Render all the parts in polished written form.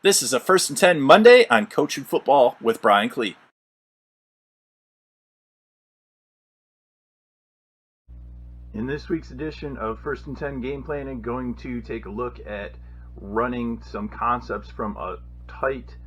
This is a First and 10 Monday on Coaching Football with Brian Clee. In this week's edition of First and 10 Game Planning, going to take a look at running some concepts from a tight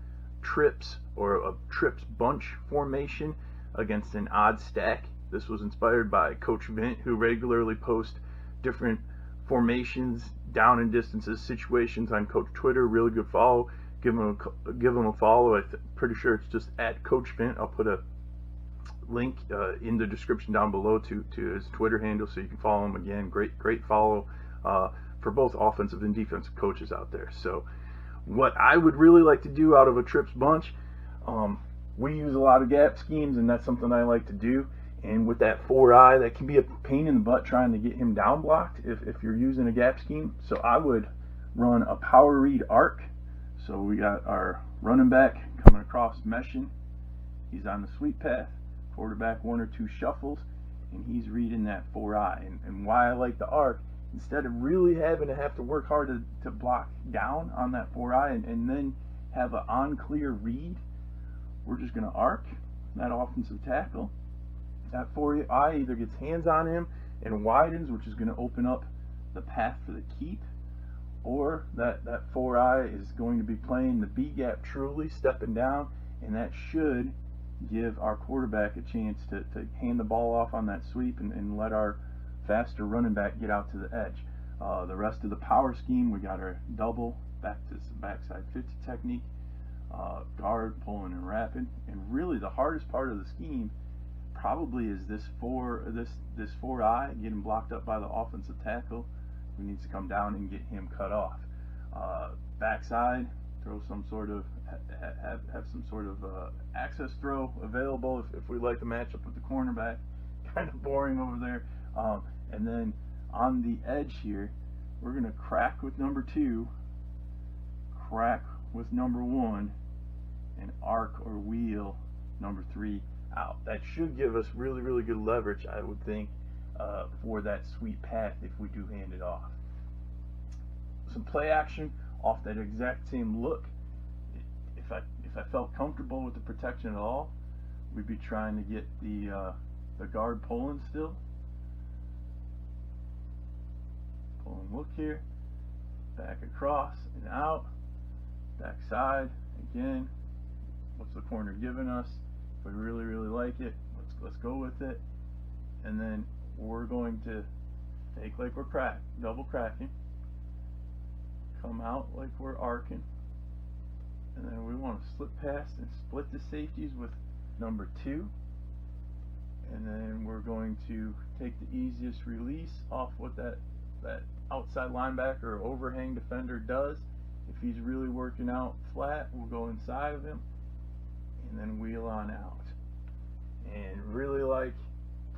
trips or a trips bunch formation against an odd stack. This was inspired by Coach Vint, who regularly posts different formations, down and distances, situations on Coach Twitter. Really good follow. Give him a follow. I'm pretty sure it's just at Coach Vint. I'll put a link in the description down below to his Twitter handle so you can follow him. Again, great follow for both offensive and defensive coaches out there. So what I would really like to do out of a trips bunch, we use a lot of gap schemes, and that's something I like to do. And with that 4-eye, that can be a pain in the butt trying to get him down blocked if you're using a gap scheme. So I would run a power read arc. So we got our running back coming across meshing. He's on the sweep path. Quarterback 1 or 2 shuffles, and he's reading that 4-eye. And why I like the arc, instead of really having to work hard to block down on that 4-eye and then have an on-clear read, we're just going to arc that offensive tackle. That 4-eye either gets hands on him and widens, which is going to open up the path for the keep, or that 4-eye is going to be playing the B gap truly, stepping down, and that should give our quarterback a chance to hand the ball off on that sweep and let our faster running back get out to the edge. The rest of the power scheme, we got our double backside 50 technique, guard pulling and wrapping, and really the hardest part of the scheme probably is this 4-eye getting blocked up by the offensive tackle, who needs to come down and get him cut off. Backside, throw some sort of have some sort of access throw available if we like to match up with the cornerback. Kind of boring over there. And then on the edge here, we're going to crack with number 2, crack with number 1, and arc or wheel number 3 out. That should give us really good leverage, I would think, for that sweep path if we do hand it off. Some play action off that exact same look. If I felt comfortable with the protection at all, we'd be trying to get the guard pulling still. Pull and look here. Back across and out. Backside again. What's the corner giving us? If we really like it, let's go with it. And then we're going to take like we're double cracking. Come out like we're arcing. And then we want to slip past and split the safeties with number 2. And then we're going to take the easiest release off what that outside linebacker or overhang defender does. If he's really working out flat, we'll go inside of him and then wheel on out. And really like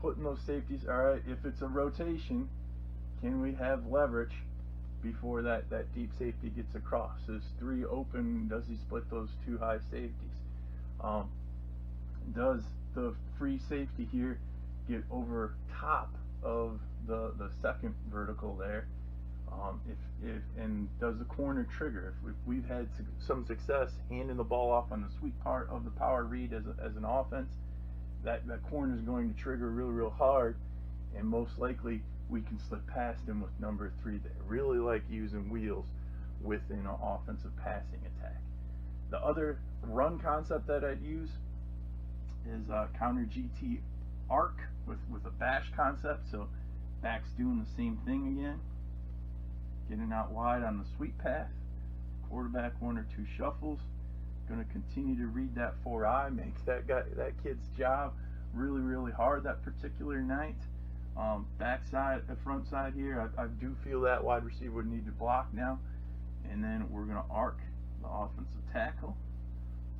putting those safeties. Alright, if it's a rotation, can we have leverage before that deep safety gets across? There's 3 open. Does he split those 2 high safeties? Does the free safety here get over top of the second vertical there? And does the corner trigger? If we've had some success handing the ball off on the sweet part of the power read as an offense, that corner is going to trigger real hard, and most likely we can slip past him with number 3 there. Really like using wheels within an offensive passing attack. The other run concept that I'd use is counter GT arc with a bash concept. So back's doing the same thing again, getting out wide on the sweep path. Quarterback 1 or 2 shuffles. Going to continue to read that 4-eye. Makes that kid's job really hard that particular night. Backside, front side here, I do feel that wide receiver would need to block now. And then we're going to arc the offensive tackle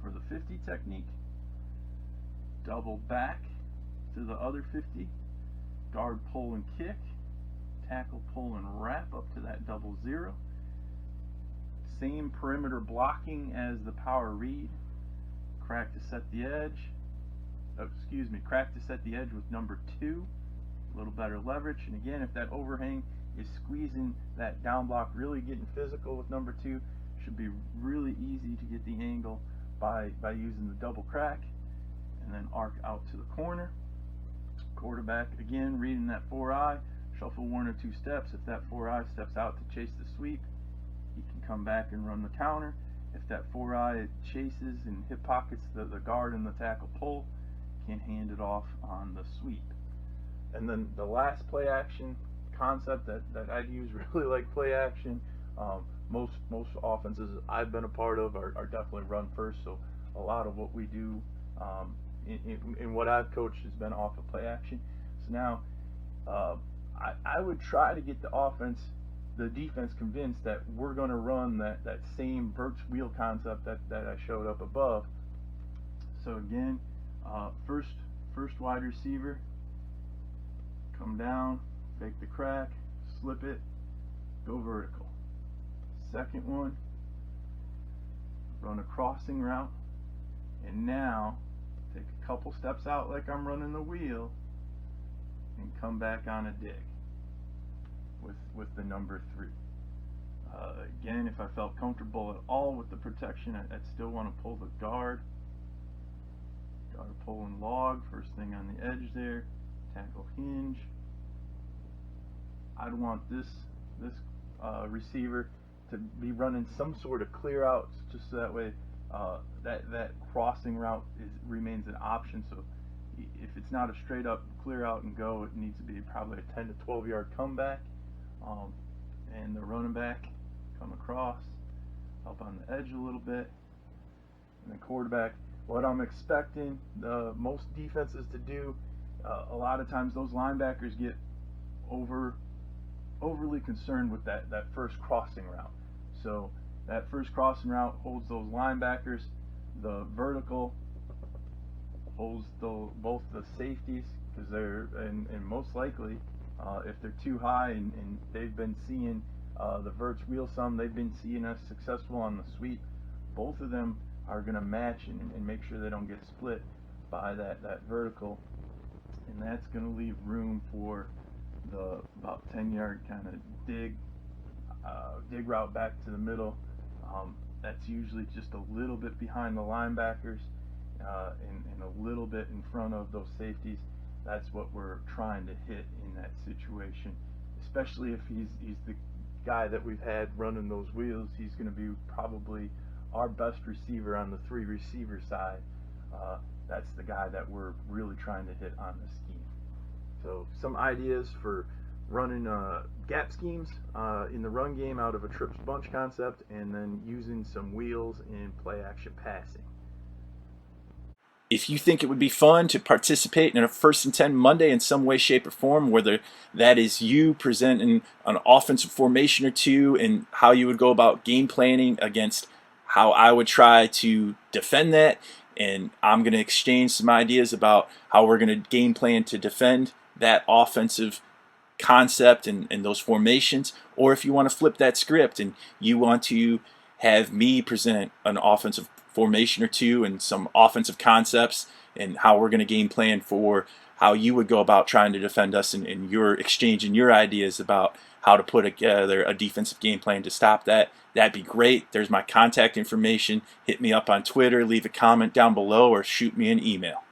for the 50 technique. Double back to the other 50. Guard pull and kick. Tackle pull and wrap up to that 0-0. Same perimeter blocking as the power read. Crack to set the edge. Crack to set the edge with number 2. A little better leverage. And again, if that overhang is squeezing that down block, really getting physical with number 2, should be really easy to get the angle by using the double crack, and then arc out to the corner. Quarterback, again, reading that 4-eye, shuffle 1 or 2 steps. If that 4-eye steps out to chase the sweep, he can come back and run the counter. If that 4-eye chases and hip pockets the guard and the tackle pull, can hand it off on the sweep. And then the last play action concept that I'd use, really like play action. Most offenses I've been a part of are definitely run first, so a lot of what we do in what I've coached has been off of play action. So now I would try to get the defense convinced that we're going to run that same Verts wheel concept that I showed up above. So again, first wide receiver, come down, fake the crack, slip it, go vertical. Second one, run a crossing route, and now take a couple steps out like I'm running the wheel and come back on a dig with the number 3. Again, if I felt comfortable at all with the protection, I'd still want to pull the guard pull and log, first thing on the edge there, tackle hinge. I'd want this receiver to be running some sort of clear out, just so that way that crossing route remains an option. So if it's not a straight up clear out and go, it needs to be probably a 10 to 12 yard comeback. And the running back come across, up on the edge a little bit, and the quarterback. What I'm expecting most defenses to do, a lot of times those linebackers get overly concerned with that first crossing route. So that first crossing route holds those linebackers. The vertical holds both the safeties, because they're and most likely if they're too high and they've been seeing the Verts wheel some, they've been seeing us successful on the sweep. Both of them are going to match and make sure they don't get split by that vertical, and that's going to leave room for the about 10 yard kind of dig route back to the middle. That's usually just a little bit behind the linebackers and a little bit in front of those safeties. That's what we're trying to hit in that situation, especially if he's the guy that we've had running those wheels. He's going to be probably our best receiver on the 3 receiver side. That's the guy that we're really trying to hit on the scheme. So some ideas for running gap schemes in the run game out of a trips bunch concept, and then using some wheels in play action passing. If you think it would be fun to participate in a 1st and 10 Monday in some way, shape, or form, whether that is you presenting an offensive formation or two and how you would go about game planning against how I would try to defend that, and I'm going to exchange some ideas about how we're going to game plan to defend that offensive concept and those formations, or if you want to flip that script and you want to have me present an offensive formation or two and some offensive concepts and how we're going to game plan for how you would go about trying to defend us, and you're exchanging your ideas about how to put together a defensive game plan to stop that, that'd be great. There's my contact information. Hit me up on Twitter, leave a comment down below, or shoot me an email.